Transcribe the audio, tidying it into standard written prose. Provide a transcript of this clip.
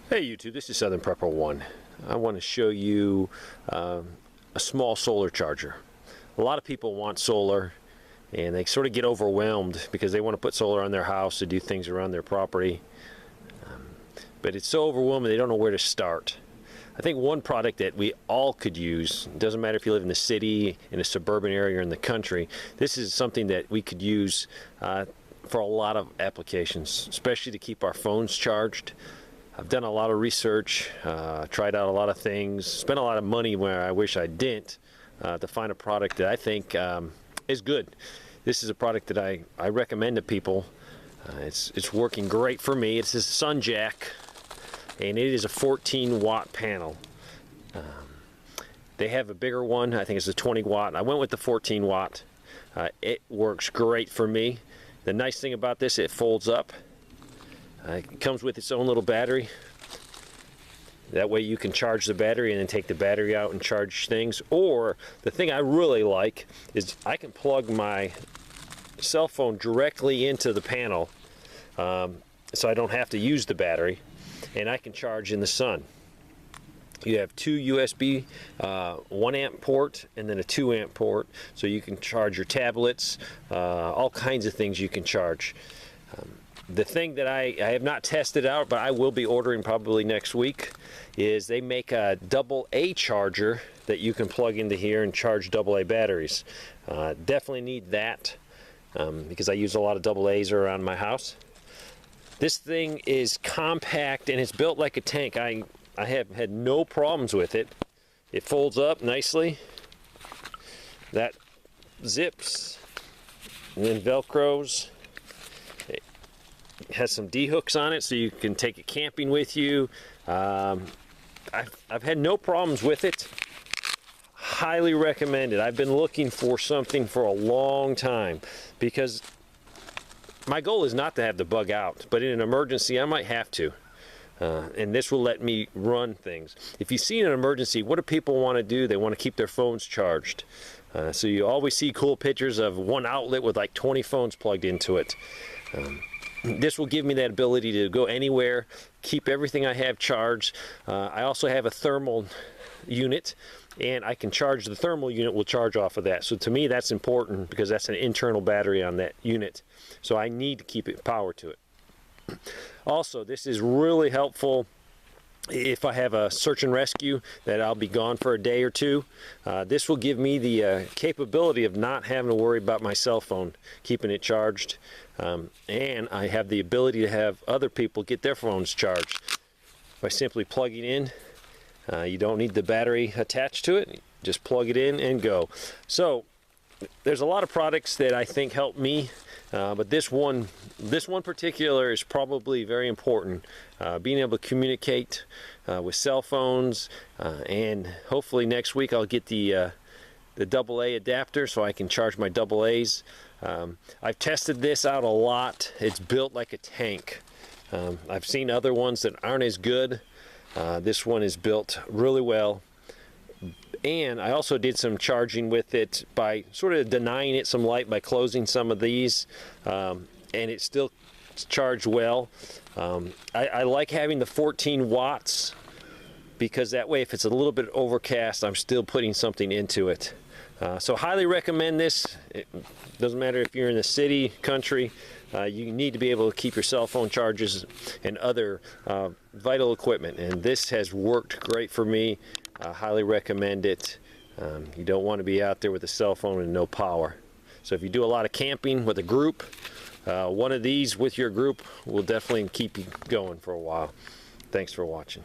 Hey YouTube, this is Southern Prepper 1. I want to show you a small solar charger. A lot of people want solar and they sort of get overwhelmed because they want to put solar on their house to do things around their property. But it's so overwhelming they don't know where to start. I think one product that we all could use, it doesn't matter if you live in the city, in a suburban area, or in the country, this is something that we could use for a lot of applications, especially to keep our phones charged. I've done a lot of research, tried out a lot of things, spent a lot of money where I wish I didn't to find a product that I think is good. This is a product that I recommend to people. It's working great for me. It's this SunJack, and it is a 14-watt panel. They have a bigger one. I think it's a 20-watt. I went with the 14-watt. It works great for me. The nice thing about this, it folds up. It comes with its own little battery. That way you can charge the battery and then take the battery out and charge things. Or the thing I really like is I can plug my cell phone directly into the panel, so I don't have to use the battery, and I can charge in the sun. You have two USB 1 amp port and then a 2 amp port, so you can charge your tablets, all kinds of things you can charge. The thing that I have not tested out, but I will be ordering probably next week, is they make a AA charger that you can plug into here and charge AA batteries. Definitely need that because I use a lot of AA's around my house. This thing is compact and it's built like a tank. I have had no problems with it. It folds up nicely. That zips and then Velcros. It has some D-hooks on it so you can take it camping with you. I've had no problems with it. Highly recommend it. I've been looking for something for a long time because my goal is not to have the bug out, but in an emergency I might have to. And this will let me run things. If you see an emergency, what do people want to do? They want to keep their phones charged. So you always see cool pictures of one outlet with like 20 phones plugged into it. This will give me that ability to go anywhere, keep everything I have charged. I also have a thermal unit, and I can charge the thermal unit, will charge off of that. So to me that's important because that's an internal battery on that unit. So I need to keep it power to it. Also, this is really helpful if I have a search and rescue that I'll be gone for a day or two. This will give me the capability of not having to worry about my cell phone, keeping it charged. And I have the ability to have other people get their phones charged by simply plugging in. You don't need the battery attached to it. Just plug it in and go. So there's a lot of products that I think help me. But this one particular is probably very important. Being able to communicate with cell phones, and hopefully next week I'll get the AA adapter so I can charge my AA's. I've tested this out a lot. It's built like a tank. I've seen other ones that aren't as good. This one is built really well. And I also did some charging with it by sort of denying it some light by closing some of these, and it still charged well. I like having the 14 watts because that way if it's a little bit overcast I'm still putting something into it. So highly recommend this. It doesn't matter if you're in the city, country, you need to be able to keep your cell phone charges and other vital equipment, and this has worked great for me. I highly recommend it. You don't want to be out there with a cell phone and no power. So if you do a lot of camping with a group, one of these with your group will definitely keep you going for a while. Thanks for watching.